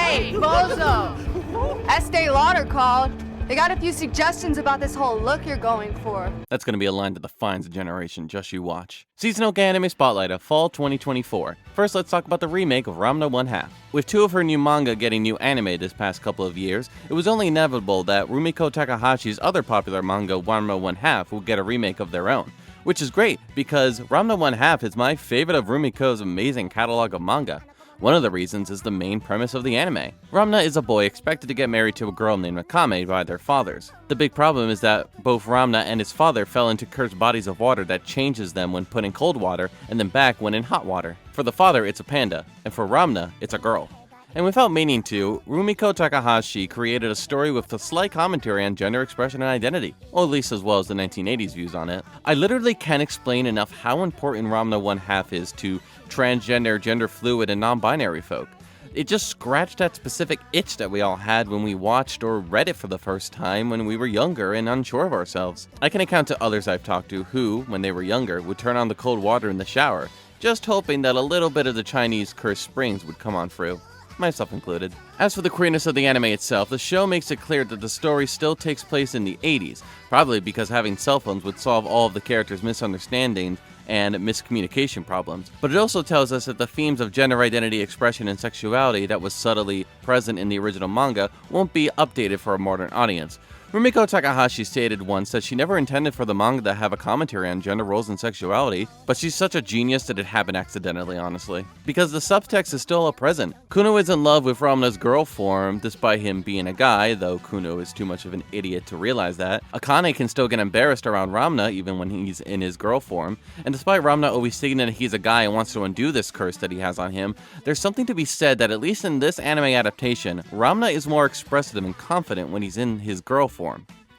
Hey, Bozo! Estee Lauder called. They got a few suggestions about this whole look you're going for. That's going to be a line that defines a generation, just you watch. Seasonal Anime Spotlight of Fall 2024. First, let's talk about the remake of Ramna 1/2. With two of her new manga getting new anime this past couple of years, it was only inevitable that Rumiko Takahashi's other popular manga, Ramna 1/2, would get a remake of their own. Which is great, because Ramna 1/2 is my favorite of Rumiko's amazing catalog of manga. One of the reasons is the main premise of the anime. Ramna is a boy expected to get married to a girl named Akame by their fathers. The big problem is that both Ramna and his father fell into cursed bodies of water that changes them when put in cold water and then back when in hot water. For the father, it's a panda, and for Ramna, it's a girl. And without meaning to, Rumiko Takahashi created a story with a slight commentary on gender expression and identity, or at least as well as the 1980s views on it. I literally can't explain enough how important Ramna 1/2 is to transgender, gender fluid, and non-binary folk. It just scratched that specific itch that we all had when we watched or read it for the first time when we were younger and unsure of ourselves. I can account to others I've talked to who, when they were younger, would turn on the cold water in the shower, just hoping that a little bit of the Chinese cursed springs would come on through. Myself included. As for the queerness of the anime itself, the show makes it clear that the story still takes place in the 80s, probably because having cell phones would solve all of the characters' misunderstandings and miscommunication problems. But it also tells us that the themes of gender identity, expression, and sexuality that was subtly present in the original manga won't be updated for a modern audience. Rumiko Takahashi stated once that she never intended for the manga to have a commentary on gender roles and sexuality, but she's such a genius that it happened accidentally, honestly. Because the subtext is still present. Kuno is in love with Ramna's girl form, despite him being a guy, though Kuno is too much of an idiot to realize that. Akane can still get embarrassed around Ramna, even when he's in his girl form, and despite Ramna always stating that he's a guy and wants to undo this curse that he has on him, there's something to be said that at least in this anime adaptation, Ramna is more expressive and confident when he's in his girl form.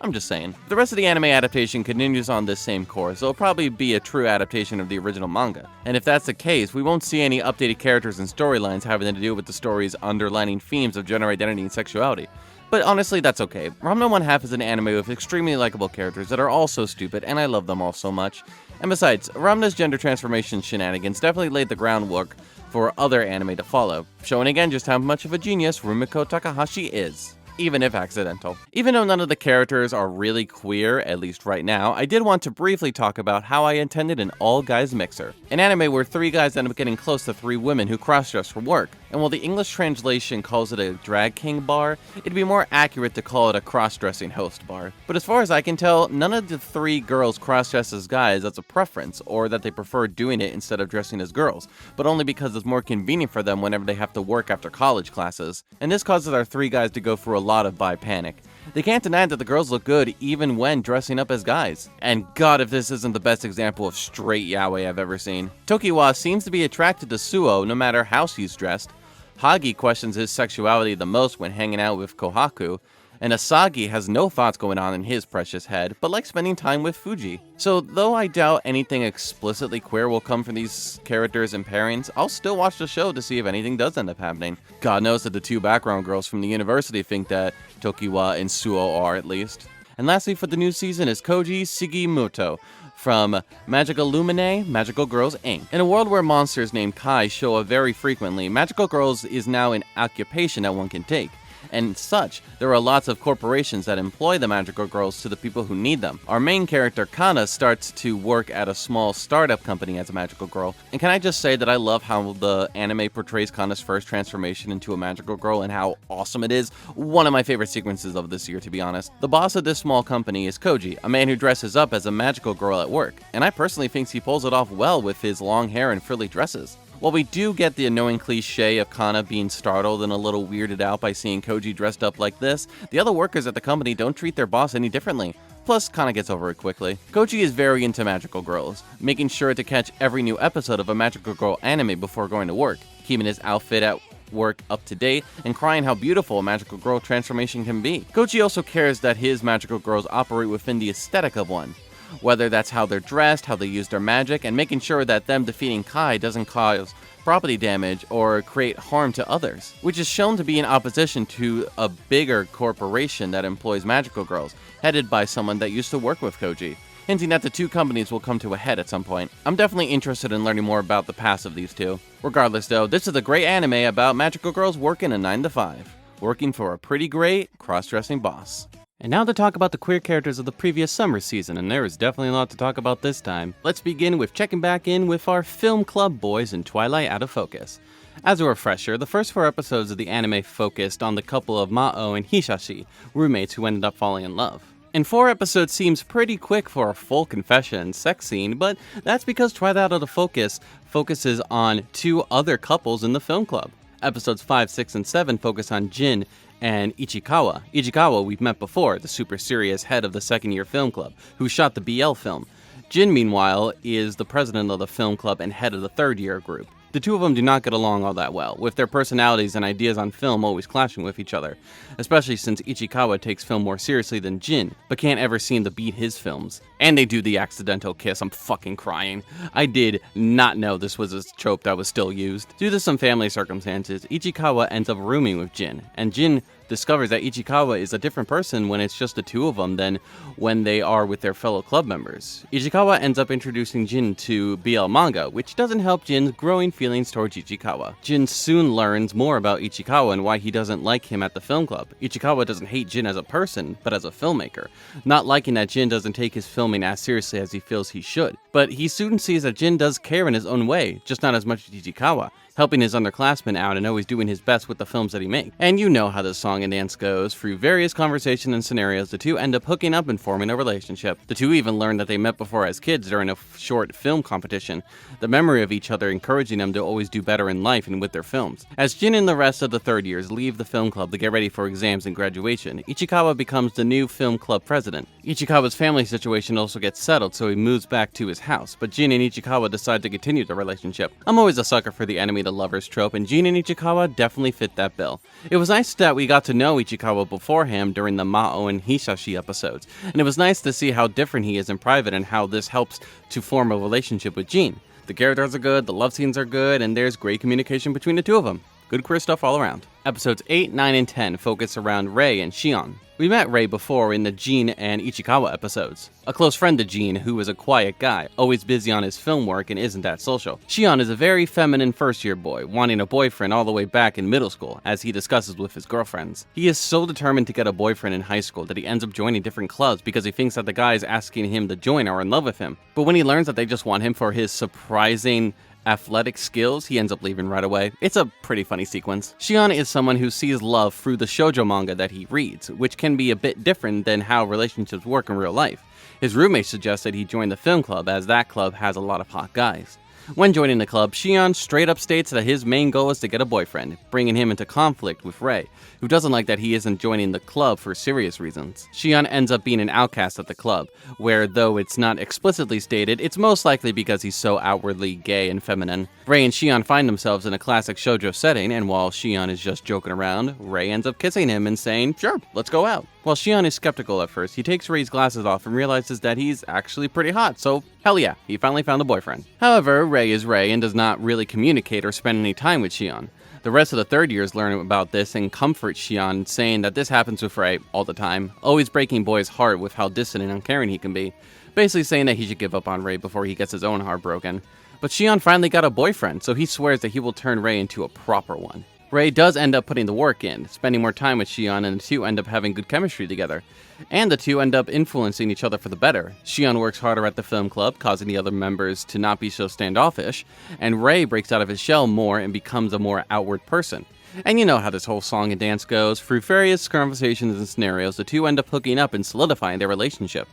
I'm just saying. The rest of the anime adaptation continues on this same course, so it'll probably be a true adaptation of the original manga. And if that's the case, we won't see any updated characters and storylines having to do with the story's underlining themes of gender identity and sexuality. But honestly, that's okay. Ramna 1/2 is an anime with extremely likable characters that are all so stupid, and I love them all so much. And besides, Ramna's gender transformation shenanigans definitely laid the groundwork for other anime to follow, showing again just how much of a genius Rumiko Takahashi is. Even if accidental. Even though none of the characters are really queer, at least right now, I did want to briefly talk about how I intended an all-guys mixer. An anime where 3 guys end up getting close to 3 women who cross-dress for work. And while the English translation calls it a drag king bar, it'd be more accurate to call it a cross-dressing host bar. But as far as I can tell, none of the 3 girls cross-dress as guys as a preference, or that they prefer doing it instead of dressing as girls, but only because it's more convenient for them whenever they have to work after college classes. And this causes our 3 guys to go through a lot of bi panic. They can't deny that the girls look good even when dressing up as guys. And god, if this isn't the best example of straight yaoi I've ever seen. Tokiwa seems to be attracted to Suo no matter how she's dressed. Hagi questions his sexuality the most when hanging out with Kohaku, and Asagi has no thoughts going on in his precious head, but likes spending time with Fuji. So though I doubt anything explicitly queer will come from these characters and pairings, I'll still watch the show to see if anything does end up happening. God knows that the 2 background girls from the university think that Tokiwa and Suo are, at least. And lastly for the new season is Koji Sugimoto from Magical Lumine, Magical Girls Inc. In a world where monsters named Kai show up very frequently, Magical Girls is now an occupation that one can take. And such, there are lots of corporations that employ the magical girls to the people who need them. Our main character, Kana, starts to work at a small startup company as a magical girl. And can I just say that I love how the anime portrays Kana's first transformation into a magical girl and how awesome it is. One of my favorite sequences of this year, to be honest. The boss of this small company is Koji, a man who dresses up as a magical girl at work. And I personally think he pulls it off well with his long hair and frilly dresses. While we do get the annoying cliche of Kana being startled and a little weirded out by seeing Koji dressed up like this, the other workers at the company don't treat their boss any differently. Plus, Kana gets over it quickly. Koji is very into magical girls, making sure to catch every new episode of a magical girl anime before going to work, keeping his outfit at work up to date, and crying how beautiful a magical girl transformation can be. Koji also cares that his magical girls operate within the aesthetic of one. Whether that's how they're dressed, how they use their magic, and making sure that them defeating Kai doesn't cause property damage or create harm to others, which is shown to be in opposition to a bigger corporation that employs magical girls, headed by someone that used to work with Koji. hinting that the two companies will come to a head at some point. I'm definitely interested in learning more about the past of these two. Regardless though, this is a great anime about magical girls working a 9 to 5, working for a pretty great cross-dressing boss. And now to talk about the queer characters of the previous summer season, and there is definitely a lot to talk about this time. Let's begin with checking back in with our film club boys in Twilight Out of Focus. As a refresher, the first 4 episodes of the anime focused on the couple of Mao and Hisashi, roommates who ended up falling in love. And 4 episodes seems pretty quick for a full confession sex scene, but that's because Twilight Out of Focus focuses on 2 other couples in the film club. Episodes 5, 6, and 7 focus on Jin and Ichikawa. Ichikawa we've met before, the super serious head of the second-year film club, who shot the BL film. Jin, meanwhile, is the president of the film club and head of the third-year group. The two of them do not get along all that well, with their personalities and ideas on film always clashing with each other, especially since Ichikawa takes film more seriously than Jin, but can't ever seem to beat his films. And they do the accidental kiss. I'm fucking crying. I did not know this was a trope that was still used. Due to some family circumstances, Ichikawa ends up rooming with Jin, and Jin discovers that Ichikawa is a different person when it's just the two of them than when they are with their fellow club members. Ichikawa ends up introducing Jin to BL manga, which doesn't help Jin's growing feelings towards Ichikawa. Jin soon learns more about Ichikawa and why he doesn't like him at the film club. Ichikawa doesn't hate Jin as a person, but as a filmmaker, not liking that Jin doesn't take his filming as seriously as he feels he should. But he soon sees that Jin does care in his own way, just not as much as Ichikawa, helping his underclassmen out and always doing his best with the films that he makes. And you know how this song and dance goes. Through various conversations and scenarios, the two end up hooking up and forming a relationship. The two even learn that they met before as kids during a short film competition, the memory of each other encouraging them to always do better in life and with their films. As Jin and the rest of the third years leave the film club to get ready for exams and graduation, Ichikawa becomes the new film club president. Ichikawa's family situation also gets settled, so he moves back to his house, but Jin and Ichikawa decide to continue the relationship. I'm always a sucker for the enemy to lovers trope, and Jin and Ichikawa definitely fit that bill. It was nice that we got to know Ichikawa beforehand during the Mao and Hisashi episodes, and it was nice to see how different he is in private and how this helps to form a relationship with Jin. The characters are good, the love scenes are good, and there's great communication between the two of them. Good queer stuff all around. Episodes 8, 9, and 10 focus around Rei and Shion. We met Rei before in the Jin and Ichikawa episodes. A close friend to Jin who is a quiet guy, always busy on his film work and isn't that social. Shion is a very feminine first-year boy, wanting a boyfriend all the way back in middle school, as he discusses with his girlfriends. He is so determined to get a boyfriend in high school that he ends up joining different clubs because he thinks that the guys asking him to join are in love with him. But when he learns that they just want him for his surprising athletic skills, he ends up leaving right away. It's a pretty funny sequence. Shion is someone who sees love through the shoujo manga that he reads, which can be a bit different than how relationships work in real life. His roommate suggested he join the film club as that club has a lot of hot guys. When joining the club, Shion straight up states that his main goal is to get a boyfriend, bringing him into conflict with Rei, who doesn't like that he isn't joining the club for serious reasons. Shion ends up being an outcast at the club, where though it's not explicitly stated, it's most likely because he's so outwardly gay and feminine. Rei and Shion find themselves in a classic shoujo setting, and while Shion is just joking around, Rei ends up kissing him and saying, "Sure, let's go out." While Shion is skeptical at first, he takes Rei's glasses off and realizes that he's actually pretty hot, so hell yeah, he finally found a boyfriend. However, Rei is Rei and does not really communicate or spend any time with Shion. The rest of the third years learn about this and comfort Shion, saying that this happens with Rei all the time, always breaking Boy's heart with how distant and uncaring he can be, basically saying that he should give up on Rei before he gets his own heart broken. But Shion finally got a boyfriend, so he swears that he will turn Rei into a proper one. Rei does end up putting the work in, spending more time with Shion, and the two end up having good chemistry together. And the two end up influencing each other for the better. Shion works harder at the film club, causing the other members to not be so standoffish, and Rei breaks out of his shell more and becomes a more outward person. And you know how this whole song and dance goes. Through various conversations and scenarios, the two end up hooking up and solidifying their relationship.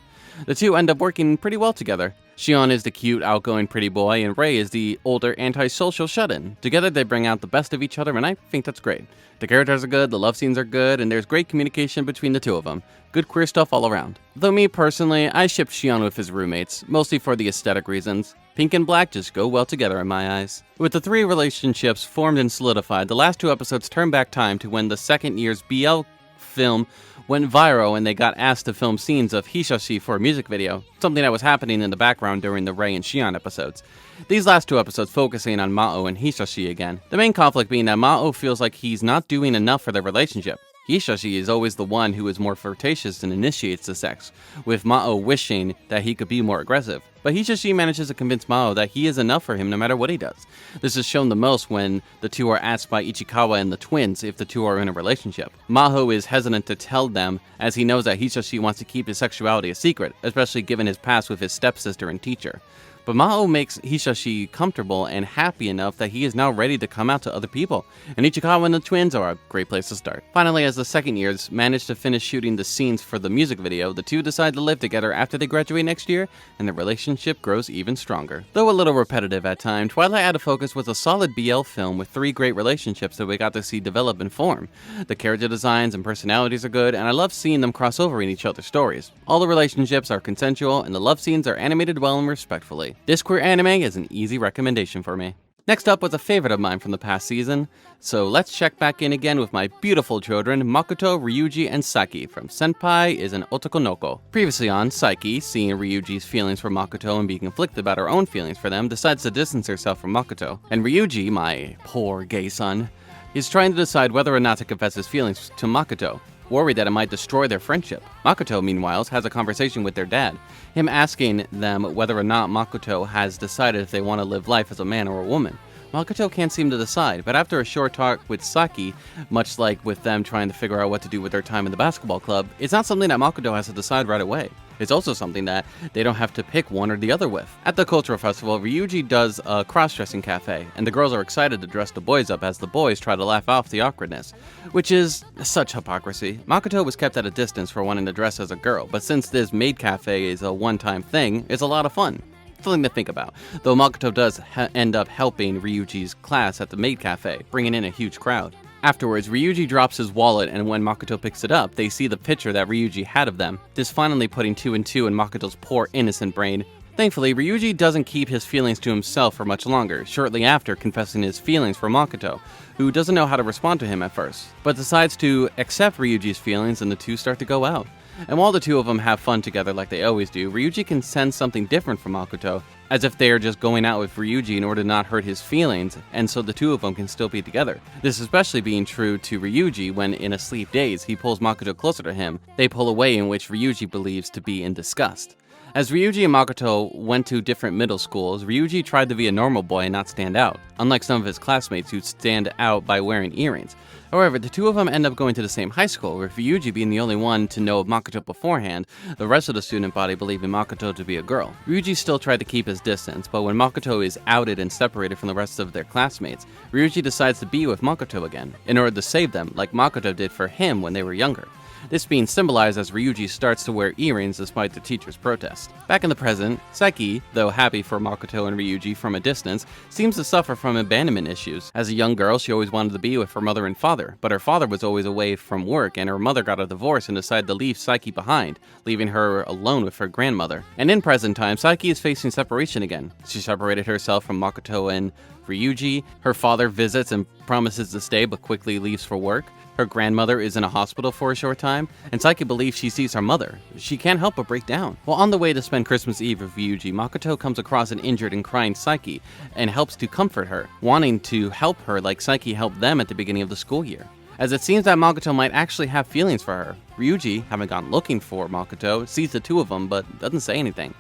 The two end up working pretty well together. Shion is the cute, outgoing pretty boy, and Rei is the older, antisocial shut-in. Together, they bring out the best of each other, and I think that's great. The characters are good, the love scenes are good, and there's great communication between the two of them. Good queer stuff all around. Though me, personally, I ship Shion with his roommates, mostly for the aesthetic reasons. Pink and black just go well together in my eyes. With the 3 relationships formed and solidified, the last 2 episodes turn back time to when the second year's BL film went viral and they got asked to film scenes of Hisashi for a music video, something that was happening in the background during the Rei and Shion episodes. These last 2 episodes focusing on Mao and Hisashi again, the main conflict being that Mao feels like he's not doing enough for their relationship. Hishashi is always the one who is more flirtatious and initiates the sex, with Mao wishing that he could be more aggressive. But Hishashi manages to convince Mao that he is enough for him no matter what he does. This is shown the most when the two are asked by Ichikawa and the twins if the two are in a relationship. Mao is hesitant to tell them as he knows that Hishashi wants to keep his sexuality a secret, especially given his past with his stepsister and teacher. But Mao makes Hishashi comfortable and happy enough that he is now ready to come out to other people, and Ichikawa and the twins are a great place to start. Finally, as the second years manage to finish shooting the scenes for the music video, the two decide to live together after they graduate next year, and the relationship grows even stronger. Though a little repetitive at times, Twilight Out of Focus was a solid BL film with 3 great relationships that we got to see develop and form. The character designs and personalities are good, and I love seeing them cross over in each other's stories. All the relationships are consensual, and the love scenes are animated well and respectfully. This queer anime is an easy recommendation for me. Next up was a favorite of mine from the past season, so let's check back in again with my beautiful children, Makoto, Ryuji, and Saki from Senpai is an Otokonoko. Previously on, Saki, seeing Ryuji's feelings for Makoto and being conflicted about her own feelings for them, decides to distance herself from Makoto. And Ryuji, my poor gay son, is trying to decide whether or not to confess his feelings to Makoto, worried that it might destroy their friendship. Makoto, meanwhile, has a conversation with their dad, him asking them whether or not Makoto has decided if they want to live life as a man or a woman. Makoto can't seem to decide, but after a short talk with Saki, much like with them trying to figure out what to do with their time in the basketball club, it's not something that Makoto has to decide right away. It's also something that they don't have to pick one or the other with. At the cultural festival, Ryuji does a cross-dressing cafe, and the girls are excited to dress the boys up as the boys try to laugh off the awkwardness, which is such hypocrisy. Makoto was kept at a distance for wanting to dress as a girl, but since this maid cafe is a one-time thing, it's a lot of fun. Something to think about, though Makoto does end up helping Ryuji's class at the maid cafe, bringing in a huge crowd. Afterwards, Ryuji drops his wallet, and when Makoto picks it up, they see the picture that Ryuji had of them, this finally putting 2 and 2 in Makoto's poor innocent brain. Thankfully, Ryuji doesn't keep his feelings to himself for much longer, shortly after confessing his feelings for Makoto, who doesn't know how to respond to him at first, but decides to accept Ryuji's feelings and the two start to go out. And while the two of them have fun together like they always do, Ryuji can sense something different from Makoto, as if they are just going out with Ryuji in order to not hurt his feelings, and so the two of them can still be together. This especially being true to Ryuji when, in a sleep daze, he pulls Makoto closer to him. They pull away, in which Ryuji believes to be in disgust. As Ryuji and Makoto went to different middle schools, Ryuji tried to be a normal boy and not stand out, unlike some of his classmates who stand out by wearing earrings. However, the two of them end up going to the same high school, with Ryuji being the only one to know of Makoto beforehand, the rest of the student body believing Makoto to be a girl. Ryuji still tried to keep his distance, but when Makoto is outed and separated from the rest of their classmates, Ryuji decides to be with Makoto again, in order to save them, like Makoto did for him when they were younger. This being symbolized as Ryuji starts to wear earrings despite the teacher's protest. Back in the present, Saki, though happy for Makoto and Ryuji from a distance, seems to suffer from abandonment issues. As a young girl, she always wanted to be with her mother and father, but her father was always away from work and her mother got a divorce and decided to leave Saki behind, leaving her alone with her grandmother. And in present time, Saki is facing separation again. She separated herself from Makoto and Ryuji. Her father visits and promises to stay but quickly leaves for work. Her grandmother is in a hospital for a short time, and Saki believes she sees her mother. She can't help but break down. While on the way to spend Christmas Eve with Ryuji, Makoto comes across an injured and crying Saki and helps to comfort her, wanting to help her like Saki helped them at the beginning of the school year. As it seems that Makoto might actually have feelings for her. Ryuji, having gone looking for Makoto, sees the two of them but doesn't say anything.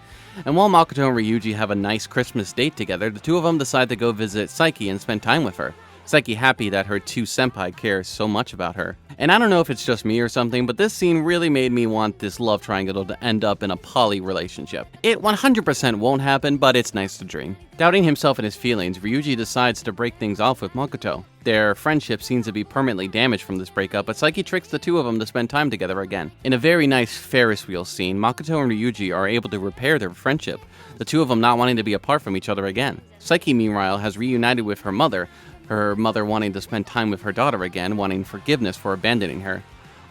And while Makoto and Ryuji have a nice Christmas date together, the two of them decide to go visit Saki and spend time with her. Saki happy that her two senpai care so much about her. And I don't know if it's just me or something, but this scene really made me want this love triangle to end up in a poly relationship. It 100% won't happen, but it's nice to dream. Doubting himself and his feelings, Ryuji decides to break things off with Makoto. Their friendship seems to be permanently damaged from this breakup, but Saki tricks the two of them to spend time together again. In a very nice Ferris wheel scene, Makoto and Ryuji are able to repair their friendship, the two of them not wanting to be apart from each other again. Saki, meanwhile, has reunited with her mother wanting to spend time with her daughter again, wanting forgiveness for abandoning her.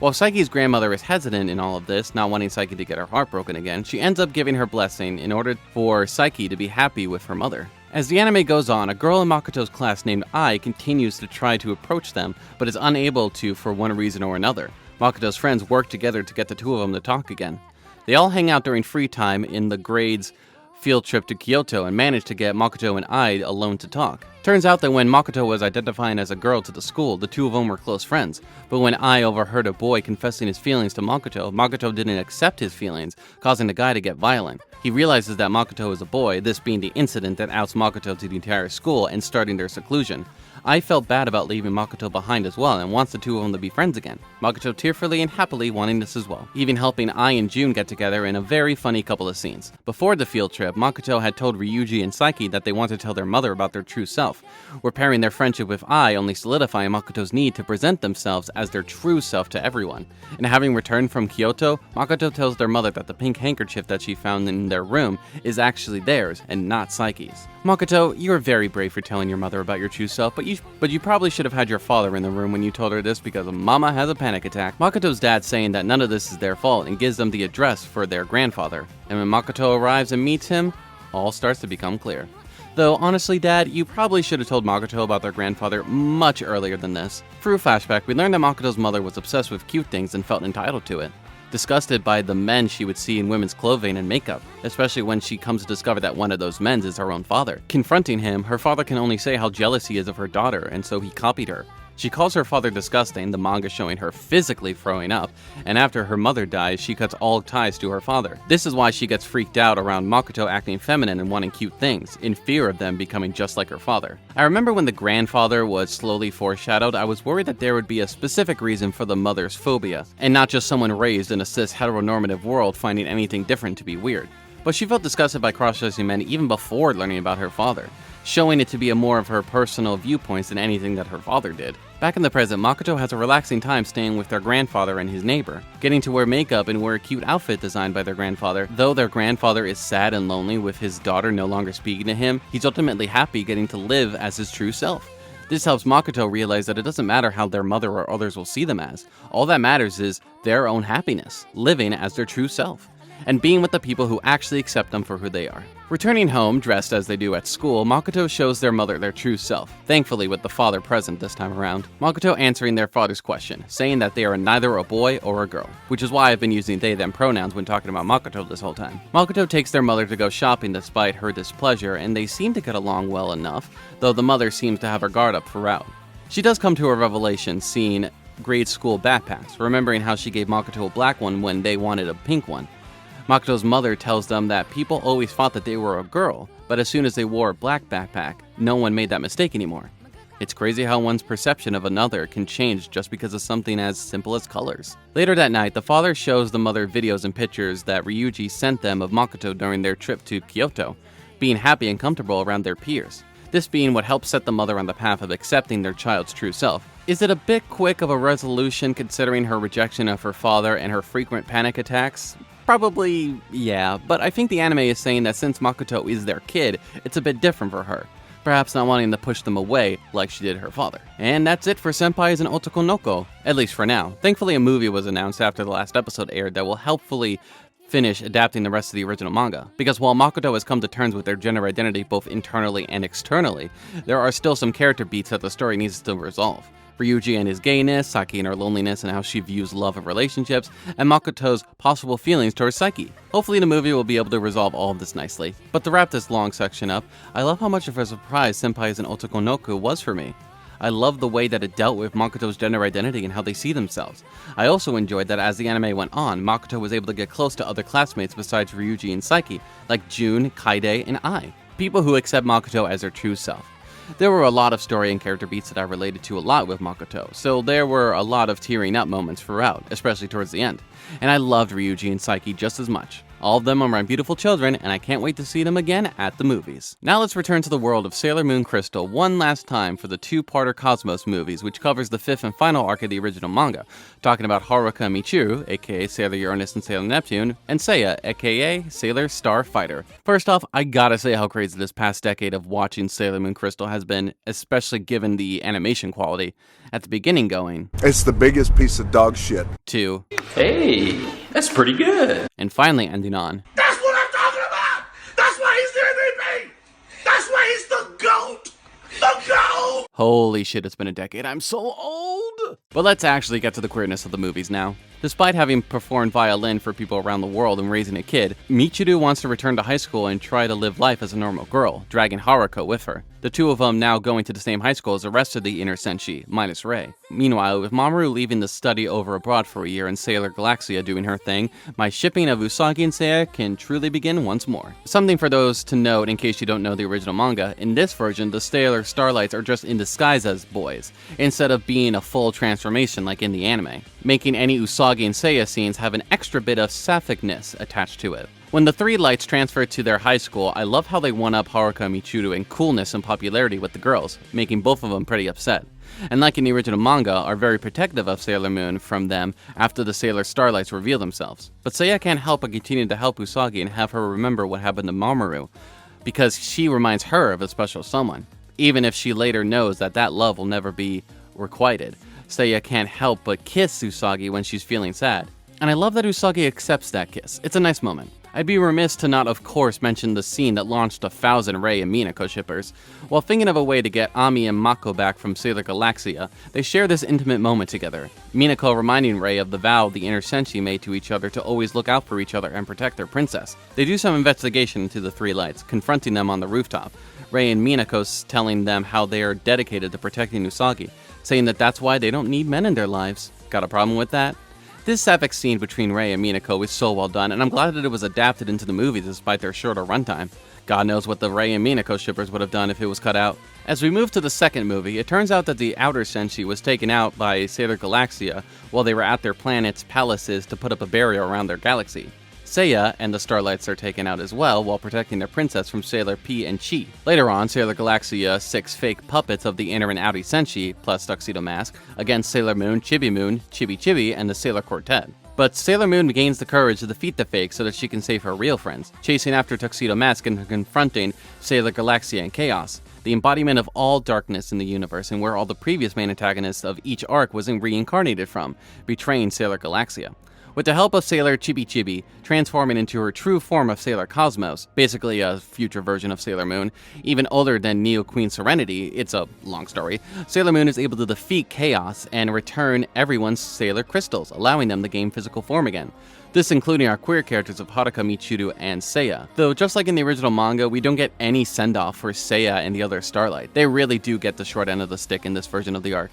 While Saki's grandmother is hesitant in all of this, not wanting Saki to get her heart broken again, she ends up giving her blessing in order for Saki to be happy with her mother. As the anime goes on, a girl in Makoto's class named Ai continues to try to approach them, but is unable to for one reason or another. Makoto's friends work together to get the two of them to talk again. They all hang out during free time in the grade's field trip to Kyoto and manage to get Makoto and Ai alone to talk. Turns out that when Makoto was identifying as a girl to the school, the two of them were close friends. But when Ai overheard a boy confessing his feelings to Makoto, Makoto didn't accept his feelings, causing the guy to get violent. He realizes that Makoto is a boy, this being the incident that outs Makoto to the entire school and starting their seclusion. Ai felt bad about leaving Makoto behind as well and wants the two of them to be friends again. Makoto tearfully and happily wanting this as well, even helping Ai and Jun get together in a very funny couple of scenes. Before the field trip, Makoto had told Ryuji and Saiki that they want to tell their mother about their true self, repairing their friendship with Ai only solidifying Makoto's need to present themselves as their true self to everyone. And having returned from Kyoto, Makoto tells their mother that the pink handkerchief that she found in their room is actually theirs and not Saiki's. Makoto, you are very brave for telling your mother about your true self, but you probably should have had your father in the room when you told her this because Mama has a panic attack. Makoto's dad saying that none of this is their fault and gives them the address for their grandfather. And when Makoto arrives and meets him, all starts to become clear. Though, honestly, Dad, you probably should have told Makoto about their grandfather much earlier than this. Through flashback, we learned that Makoto's mother was obsessed with cute things and felt entitled to it. Disgusted by the men she would see in women's clothing and makeup, especially when she comes to discover that one of those men is her own father. Confronting him, her father can only say how jealous he is of her daughter, and so he copied her. She calls her father disgusting, the manga showing her physically throwing up, and after her mother dies, she cuts all ties to her father. This is why she gets freaked out around Makoto acting feminine and wanting cute things, in fear of them becoming just like her father. I remember when the grandfather was slowly foreshadowed, I was worried that there would be a specific reason for the mother's phobia, and not just someone raised in a cis heteronormative world finding anything different to be weird. But she felt disgusted by cross-dressing men even before learning about her father, showing it to be a more of her personal viewpoints than anything that her father did. Back in the present, Makoto has a relaxing time staying with their grandfather and his neighbor, getting to wear makeup and wear a cute outfit designed by their grandfather. Though their grandfather is sad and lonely with his daughter no longer speaking to him, he's ultimately happy getting to live as his true self. This helps Makoto realize that it doesn't matter how their mother or others will see them as. All that matters is their own happiness, living as their true self, and being with the people who actually accept them for who they are. Returning home, dressed as they do at school, Makoto shows their mother their true self, thankfully with the father present this time around. Makoto answering their father's question, saying that they are neither a boy or a girl, which is why I've been using they/them pronouns when talking about Makoto this whole time. Makoto takes their mother to go shopping despite her displeasure, and they seem to get along well enough, though the mother seems to have her guard up throughout. She does come to a revelation seeing grade school backpacks, remembering how she gave Makoto a black one when they wanted a pink one. Makoto's mother tells them that people always thought that they were a girl, but as soon as they wore a black backpack, no one made that mistake anymore. It's crazy how one's perception of another can change just because of something as simple as colors. Later that night, the father shows the mother videos and pictures that Ryuji sent them of Makoto during their trip to Kyoto, being happy and comfortable around their peers. This being what helps set the mother on the path of accepting their child's true self. Is it a bit quick of a resolution considering her rejection of her father and her frequent panic attacks? Probably, yeah, but I think the anime is saying that since Makoto is their kid, it's a bit different for her, perhaps not wanting to push them away like she did her father. And that's it for Senpais and Otoko no Ko, at least for now. Thankfully a movie was announced after the last episode aired that will helpfully finish adapting the rest of the original manga, because while Makoto has come to terms with their gender identity both internally and externally, there are still some character beats that the story needs to resolve. Ryuji and his gayness, Saki and her loneliness and how she views love and relationships, and Makoto's possible feelings towards Saiki. Hopefully the movie will be able to resolve all of this nicely. But to wrap this long section up, I love how much of a surprise Senpais and Otoko no Ko was for me. I love the way that it dealt with Makoto's gender identity and how they see themselves. I also enjoyed that as the anime went on, Makoto was able to get close to other classmates besides Ryuji and Saiki, like Jun, Kaide, and Ai, people who accept Makoto as their true self. There were a lot of story and character beats that I related to a lot with Makoto, so there were a lot of tearing up moments throughout, especially towards the end. And I loved Ryuji and Saiki just as much. All of them are my beautiful children, and I can't wait to see them again at the movies. Now let's return to the world of Sailor Moon Crystal one last time for the two-parter Cosmos movies, which covers the fifth and final arc of the original manga, talking about Haruka and Michiru, aka Sailor Uranus and Sailor Neptune, and Seiya, aka Sailor Starfighter. First off, I gotta say how crazy this past decade of watching Sailor Moon Crystal has been, especially given the animation quality. At the beginning going, it's the biggest piece of dog shit. To, hey, that's pretty good. And finally ending on, that's what I'm talking about! That's why he's the MVP! That's why he's the GOAT! The GOAT! holy shit, it's been a decade, I'm so old! But let's actually get to the queerness of the movies now. Despite having performed violin for people around the world and raising a kid, Michiru wants to return to high school and try to live life as a normal girl, dragging Haruko with her. The two of them, now going to the same high school as the rest of the inner senshi, minus Rei. Meanwhile, with Mamoru leaving the study over abroad for a year and Sailor Galaxia doing her thing, my shipping of Usagi and Seiya can truly begin once more. Something for those to note in case you don't know the original manga, in this version, the Sailor Starlights are just in disguise as boys, instead of being a full transformation like in the anime, making any Usagi and Seiya scenes have an extra bit of sapphicness attached to it. When the three lights transferred to their high school, I love how they one-up Haruka and Michiru in coolness and popularity with the girls, making both of them pretty upset. And like in the original manga, are very protective of Sailor Moon from them after the Sailor Starlights reveal themselves. But Seiya can't help but continue to help Usagi and have her remember what happened to Mamoru, because she reminds her of a special someone, even if she later knows that that love will never be requited. Seiya can't help but kiss Usagi when she's feeling sad. And I love that Usagi accepts that kiss. It's a nice moment. I'd be remiss to not, of course, mention the scene that launched 1,000 Rei and Minako shippers. While thinking of a way to get Ami and Mako back from Sailor Galaxia, they share this intimate moment together. Minako reminding Rei of the vow the inner senshi made to each other to always look out for each other and protect their princess. They do some investigation into the three lights, confronting them on the rooftop. Rei and Minako telling them how they are dedicated to protecting Usagi, saying that that's why they don't need men in their lives. Got a problem with that? This sapphic scene between Rei and Minako is so well done, and I'm glad that it was adapted into the movie despite their shorter runtime. God knows what the Rei and Minako shippers would have done if it was cut out. As we move to the second movie, it turns out that the outer senshi was taken out by Sailor Galaxia while they were at their planet's palaces to put up a barrier around their galaxy. Seiya and the Starlights are taken out as well while protecting their princess from Sailor P and Chi. Later on, Sailor Galaxia, 6 fake puppets of the inner and outer senshi, plus Tuxedo Mask, against Sailor Moon, Chibi Chibi, and the Sailor Quartet. But Sailor Moon gains the courage to defeat the fake so that she can save her real friends, chasing after Tuxedo Mask and confronting Sailor Galaxia and Chaos, the embodiment of all darkness in the universe and where all the previous main antagonists of each arc was reincarnated from, betraying Sailor Galaxia. With the help of Sailor Chibi, transforming into her true form of Sailor Cosmos, basically a future version of Sailor Moon, even older than Neo Queen Serenity, it's a long story, Sailor Moon is able to defeat Chaos and return everyone's Sailor Crystals, allowing them to gain physical form again. This including our queer characters of Haruka, Michiru, and Seiya. Though just like in the original manga, we don't get any send-off for Seiya and the other Starlight. They really do get the short end of the stick in this version of the arc.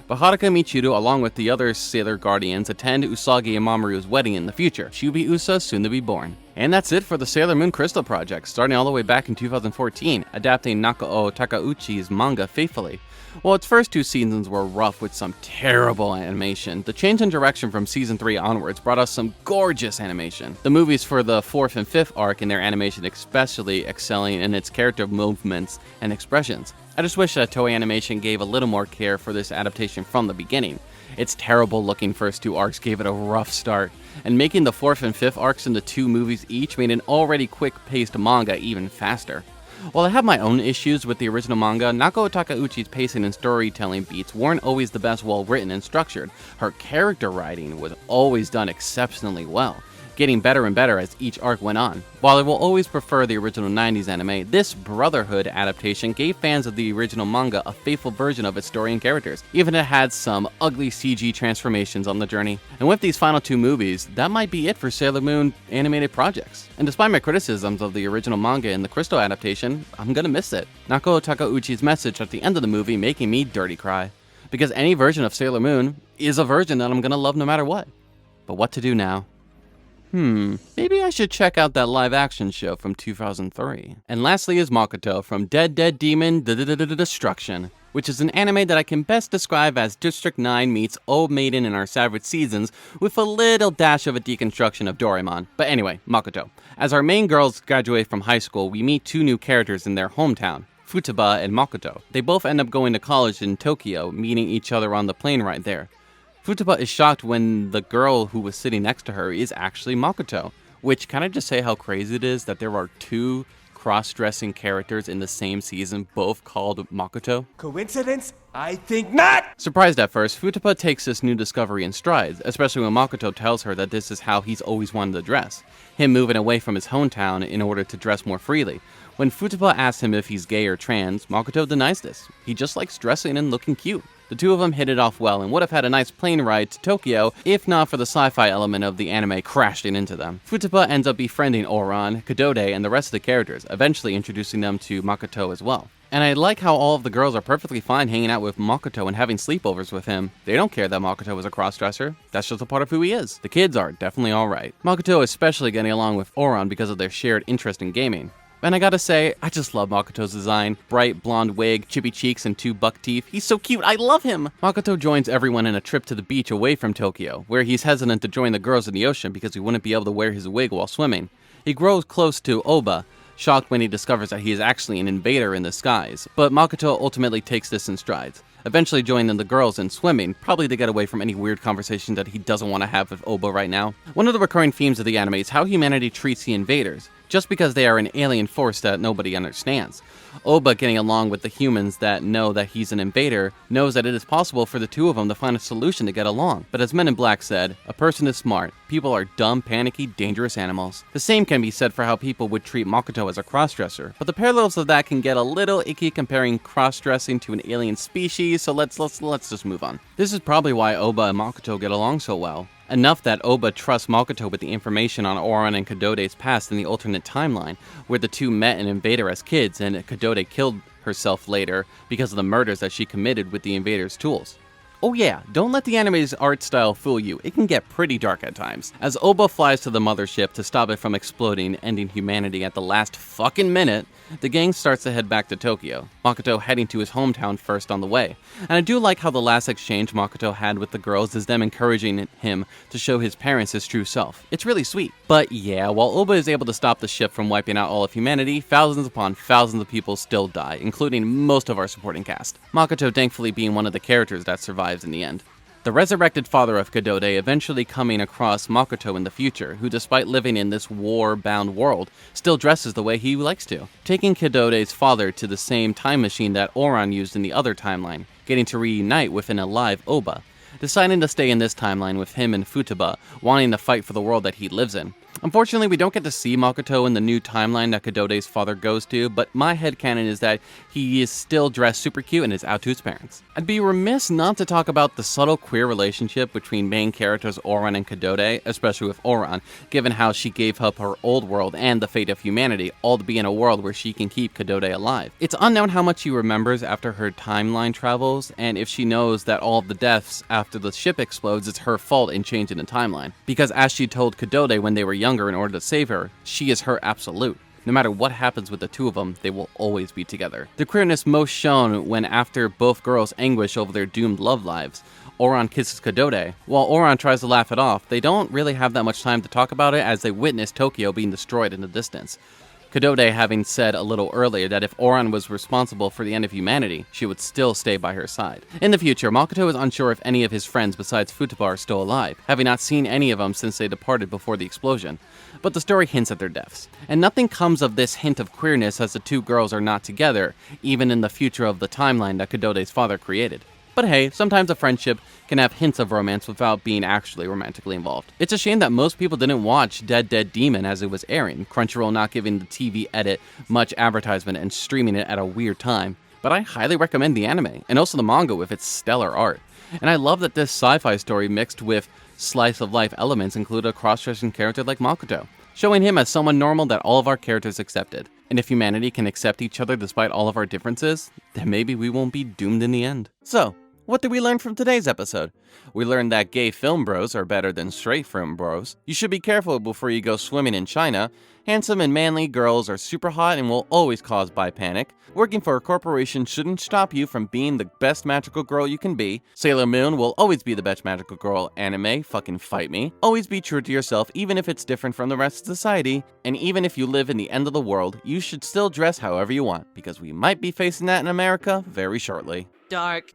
But Haruka and Michiru, along with the other Sailor Guardians, attend Usagi and Mamoru's wedding in the future. Shubi Usa soon to be born. And that's it for the Sailor Moon Crystal Project, starting all the way back in 2014, adapting Nakao Takeuchi's manga faithfully. While its first 2 seasons were rough with some terrible animation, the change in direction from season 3 onwards brought us some gorgeous animation. The movies for the 4th and 5th arc in their animation especially excelling in its character movements and expressions. I just wish that Toei Animation gave a little more care for this adaptation from the beginning. Its terrible looking first 2 arcs gave it a rough start, and making the 4th and 5th arcs into 2 movies each made an already quick-paced manga even faster. While I have my own issues with the original manga, Nakao Takeuchi's pacing and storytelling beats weren't always the best well-written and structured. Her character writing was always done exceptionally well, getting better and better as each arc went on. While I will always prefer the original 90s anime, this Brotherhood adaptation gave fans of the original manga a faithful version of its story and characters, even if it had some ugly CG transformations on the journey. And with these final 2 movies, that might be it for Sailor Moon animated projects. And despite my criticisms of the original manga and the Crystal adaptation, I'm gonna miss it. Nakao Takeuchi's message at the end of the movie making me dirty cry. Because any version of Sailor Moon is a version that I'm gonna love no matter what. But what to do now? Maybe I should check out that live-action show from 2003. And lastly is Makoto from Dead Demon Destruction, which is an anime that I can best describe as District 9 meets Old Maiden in Our Savage Seasons with a little dash of a deconstruction of Doraemon. But anyway, Makoto. As our main girls graduate from high school, we meet 2 new characters in their hometown, Futaba and Makoto. They both end up going to college in Tokyo, meeting each other on the plane ride there. Futaba is shocked when the girl who was sitting next to her is actually Makoto, which can I just say how crazy it is that there are 2 cross-dressing characters in the same season, both called Makoto? Coincidence? I think not! Surprised at first, Futaba takes this new discovery in strides, especially when Makoto tells her that this is how he's always wanted to dress, him moving away from his hometown in order to dress more freely, When Futaba asks him if he's gay or trans, Makoto denies this. He just likes dressing and looking cute. The two of them hit it off well and would have had a nice plane ride to Tokyo if not for the sci-fi element of the anime crashing into them. Futaba ends up befriending Oran, Kadode, and the rest of the characters, eventually introducing them to Makoto as well. And I like how all of the girls are perfectly fine hanging out with Makoto and having sleepovers with him. They don't care that Makoto is a crossdresser. That's just a part of who he is. The kids are definitely alright. Makoto especially getting along with Oran because of their shared interest in gaming. And I gotta say, I just love Makoto's design. Bright blonde wig, chippy cheeks, and 2 buck teeth. He's so cute, I love him! Makoto joins everyone in a trip to the beach away from Tokyo, where he's hesitant to join the girls in the ocean because he wouldn't be able to wear his wig while swimming. He grows close to Oba, shocked when he discovers that he is actually an invader in the skies, but Makoto ultimately takes this in strides, eventually joining the girls in swimming, probably to get away from any weird conversation that he doesn't want to have with Oba right now. One of the recurring themes of the anime is how humanity treats the invaders, just because they are an alien force that nobody understands. Oba, getting along with the humans that know that he's an invader, knows that it is possible for the two of them to find a solution to get along. But as Men in Black said, a person is smart. People are dumb, panicky, dangerous animals. The same can be said for how people would treat Makoto as a crossdresser, but the parallels of that can get a little icky comparing crossdressing to an alien species, so let's just move on. This is probably why Oba and Makoto get along so well. Enough that Oba trusts Makoto with the information on Oran and Kadode's past in the alternate timeline, where the two met an invader as kids and Kadode killed herself later because of the murders that she committed with the invader's tools. Oh yeah, don't let the anime's art style fool you, it can get pretty dark at times. As Oba flies to the mothership to stop it from exploding, ending humanity at the last fucking minute, the gang starts to head back to Tokyo, Makoto heading to his hometown first on the way. And I do like how the last exchange Makoto had with the girls is them encouraging him to show his parents his true self. It's really sweet. But yeah, while Oba is able to stop the ship from wiping out all of humanity, thousands upon thousands of people still die, including most of our supporting cast. Makoto thankfully being one of the characters that survives in the end. The resurrected father of Kadode eventually coming across Makoto in the future, who despite living in this war-bound world, still dresses the way he likes to. Taking Kadode's father to the same time machine that Oran used in the other timeline, getting to reunite with an alive Oba. Deciding to stay in this timeline with him and Futaba, wanting to fight for the world that he lives in. Unfortunately, we don't get to see Makoto in the new timeline that Kadode's father goes to, but my headcanon is that he is still dressed super cute and is out to his parents. I'd be remiss not to talk about the subtle queer relationship between main characters Oran and Kadode, especially with Oran, given how she gave up her old world and the fate of humanity, all to be in a world where she can keep Kadode alive. It's unknown how much she remembers after her timeline travels, and if she knows that all of the deaths after the ship explodes is her fault in changing the timeline. Because as she told Kadode when they were younger in order to save her, she is her absolute. No matter what happens with the two of them, they will always be together. The queerness most shown when after both girls anguish over their doomed love lives, Oran kisses Kadode. While Oran tries to laugh it off, they don't really have that much time to talk about it as they witness Tokyo being destroyed in the distance. Kadode having said a little earlier that if Oran was responsible for the end of humanity, she would still stay by her side. In the future, Makoto is unsure if any of his friends besides Futaba are still alive, having not seen any of them since they departed before the explosion. But the story hints at their deaths. And nothing comes of this hint of queerness as the two girls are not together, even in the future of the timeline that Kadode's father created. But hey, sometimes a friendship can have hints of romance without being actually romantically involved. It's a shame that most people didn't watch Dead Dead Demon as it was airing, Crunchyroll not giving the TV edit much advertisement and streaming it at a weird time. But I highly recommend the anime, and also the manga with its stellar art. And I love that this sci-fi story mixed with slice-of-life elements include a cross-dressing character like Makoto, showing him as someone normal that all of our characters accepted. And if humanity can accept each other despite all of our differences, then maybe we won't be doomed in the end. So, what did we learn from today's episode? We learned that gay film bros are better than straight film bros. You should be careful before you go swimming in China. Handsome and manly girls are super hot and will always cause bi panic. Working for a corporation shouldn't stop you from being the best magical girl you can be. Sailor Moon will always be the best magical girl. Anime, fucking fight me. Always be true to yourself even if it's different from the rest of society. And even if you live in the end of the world, you should still dress however you want, because we might be facing that in America very shortly. Dark.